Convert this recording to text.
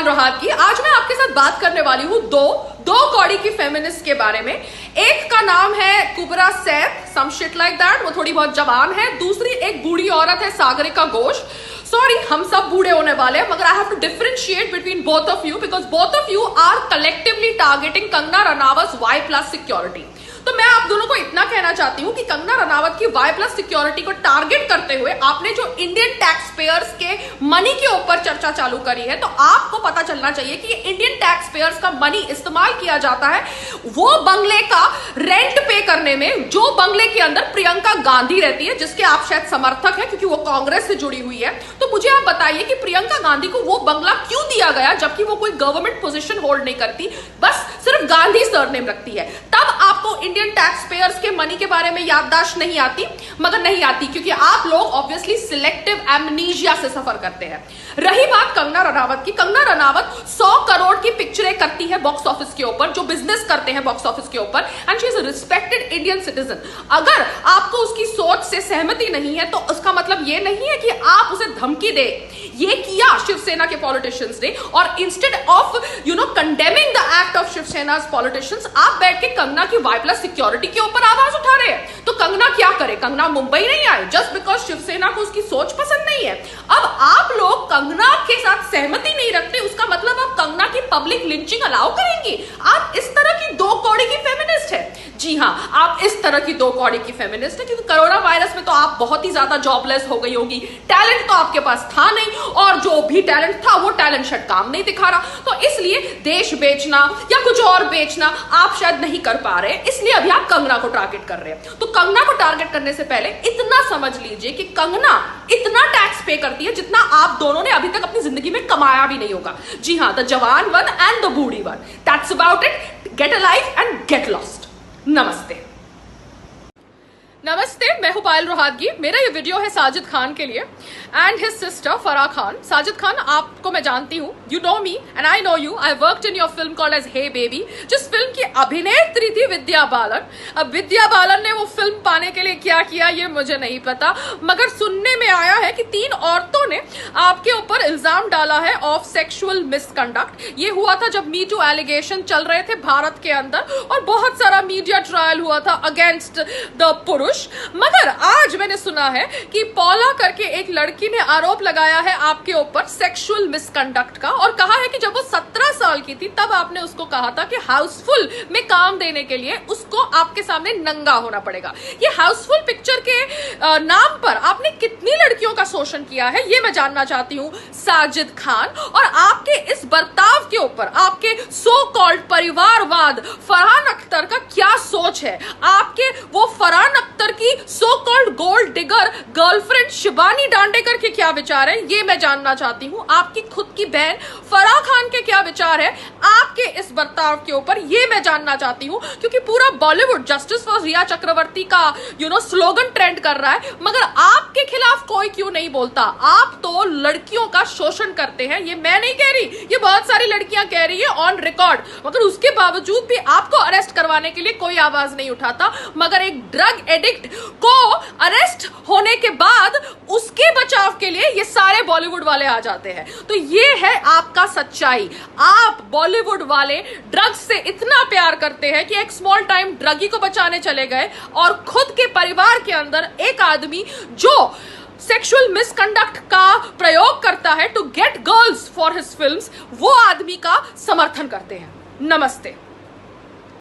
पायल रोहात की। आज मैं आपके साथ बात करने वाली हूँ दो कौड़ी की फेमिनिस्ट के बारे में। एक का नाम है Kubra Saif, some shit like that, वो थोड़ी बहुत जवान है। दूसरी एक बूढ़ी औरत है सागरिका घोष। सॉरी, हम सब बूढ़े होने वाले हैं, मगर I have to differentiate between both of you because both of you are collectively targeting Kangana Ranaut Y+ security. तो मैं आप दोनों को इतना कहना चाहती हूं कि कंगना रनावत की Y+ सिक्योरिटी को टारगेट करते हुए आपने जो इंडियन टैक्स पेयर्स के मनी के ऊपर चर्चा चालू करी है, तो आपको पता चलना चाहिए कि इंडियन टैक्स पेयर्स का मनी इस्तेमाल किया जाता है वो बंगले का रेंट पे करने में, जो बंगले के अंदर प्रियंका गांधी रहती है, जिसके आप शायद समर्थक हैं क्योंकि वो कांग्रेस से जुड़ी हुई है। तो मुझे आप बताइए कि प्रियंका गांधी को वो बंगला क्यों दिया गया, जबकि वो कोई गवर्नमेंट पोजीशन होल्ड नहीं करती, बस सिर्फ गांधी सरनेम रखती है। तब आपको इंडियन टैक्स पेयर्स के मनी के बारे में याददाश्त नहीं आती, मगर नहीं आती क्योंकि आप लोग ऑब्वियसली सिलेक्टिव एमनीजिया से सफर करते हैं। रही बात कंगना रनावत की, कंगना रनावत 100 करोड़ की पिक्चरें करती है बॉक्स ऑफिस के ऊपर, जो बिजनेस करते हैं बॉक्स ऑफिस के ऊपर, and she is a respected Indian citizen. अगर आपको उसकी सोच से सहमति नहीं है तो उसका मतलब ये नहीं है कि आप उसे धमकी दे। ये किया शिवसेना के पॉलिटिशियंस ने, और instead of condemning the act of Shiv Sena politicians, आप बैठ के कंगना की Y+ सिक्योरिटी के ऊपर आवाज उठा रहे हैं। तो कंगना क्या करे? कंगना मुंबई नहीं आए जस्ट बिकॉज शिवसेना को उसकी सोच पसंद नहीं है। अब आप लोग कंगना के साथ सहमति नहीं रखते, उसका मतलब आप कंगना की पब्लिक लिंचिंग अलाउ करेंगे? आप इस तरह की दो कौड़ी की फेमिनिस्ट है। जी हाँ, आप इस तरह की दो कौड़ी की फेमिनिस्ट है क्योंकि कोरोना वायरस में तो आप बहुत ही ज्यादा जॉबलेस हो गई होगी। टैलेंट तो आपके पास था नहीं, और जो भी टैलेंट था वो टैलेंट शायद काम नहीं दिखा रहा, तो इसलिए देश बेचना या कुछ और बेचना आप शायद नहीं कर पा रहे, इसलिए अभी आप कंगना को टारगेट कर रहे हैं। तो कंगना को टारगेट करने से पहले इतना समझ लीजिए कि कंगना इतना टैक्स पे करती है जितना आप दोनों ने अभी तक अपनी जिंदगी में कमाया भी नहीं होगा। जी हाँ, द जवान one and the Burhi one, that's about it. Get a life and get lost. नमस्ते। नमस्ते, मैं हूं पायल रोहातगी। मेरा ये वीडियो है साजिद खान के लिए and his sister Farah Khan. Sajid Khan, आपको मैं जानती हूँ, you know me and I know you. I worked in your film called as Hey Baby, जिस फिल्म की अभिनेत्री थी विद्या बालन। अब विद्या बालन ने वो फिल्म पाने के लिए क्या किया ये मुझे नहीं पता, मगर सुनने में आया है कि 3 औरतों ने आपके ऊपर इल्जाम डाला है ऑफ सेक्सुअल मिसकंडक्ट। ये हुआ था जब मी टू एलिगेशन चल रहे थे भारत के अंदर, और बहुत सारा मीडिया ट्रायल हुआ था अगेंस्ट द पुरुष। मगर आज मैंने सुना है कि पॉला करके एक लड़की ने आरोप लगाया है आपके ऊपर सेक्सुअल मिसकंडक्ट का, और कहा है कि जब वो 17 साल की थी तब आपने उसको कहा था कि हाउसफुल में काम देने के लिए उसको आपके सामने नंगा होना पड़ेगा। ये हाउसफुल पिक्चर के नाम पर आपने कितनी लड़कियों का शोषण किया है ये मैं जानना चाहती हूँ साजिद खान। और आपके इस बर्ताव के ऊपर आपके सो कॉल्ड परिवारवाद फरहान अख्तर का क्या सोच है? आपके वो फरहान अख्तर की so called gold digger girlfriend Shibani Dandekar के क्या विचार है ये मैं जानना चाहती हूँ। आपकी खुद की बहन फराह खान के क्या विचार है आपके इस बर्ताव के ऊपर ये मैं जानना चाहती हूँ, क्योंकि पूरा बॉलीवुड जस्टिस फॉर रिया चक्रवर्ती का स्लोगन ट्रेंड कर रहा है, मगर आपके खिलाफ कोई क्यों नहीं बोलता? आप तो लड़कियों का शोषण करते हैं, ये मैं नहीं कह रही, ये बहुत सारी लड़कियां कह रही है ऑन रिकॉर्ड, मगर उसके बावजूद भी आपको अरेस्ट करवाने के लिए कोई आवाज नहीं उठाता। मगर एक ड्रग एडिक्ट को अरेस्ट होने के बाद उसके बचाव के लिए ये सारे बॉलीवुड वाले आ जाते हैं। तो ये है आपका सच्चाई। आप बॉलीवुड वाले ड्रग्स से इतना प्यार करते हैं कि एक स्मॉल टाइम ड्रगी को बचाने चले गए, और खुद के परिवार के अंदर एक आदमी जो सेक्सुअल मिसकंडक्ट का प्रयोग करता है to get girls for his films, वो आदमी का समर्थन करते हैं। नमस्ते।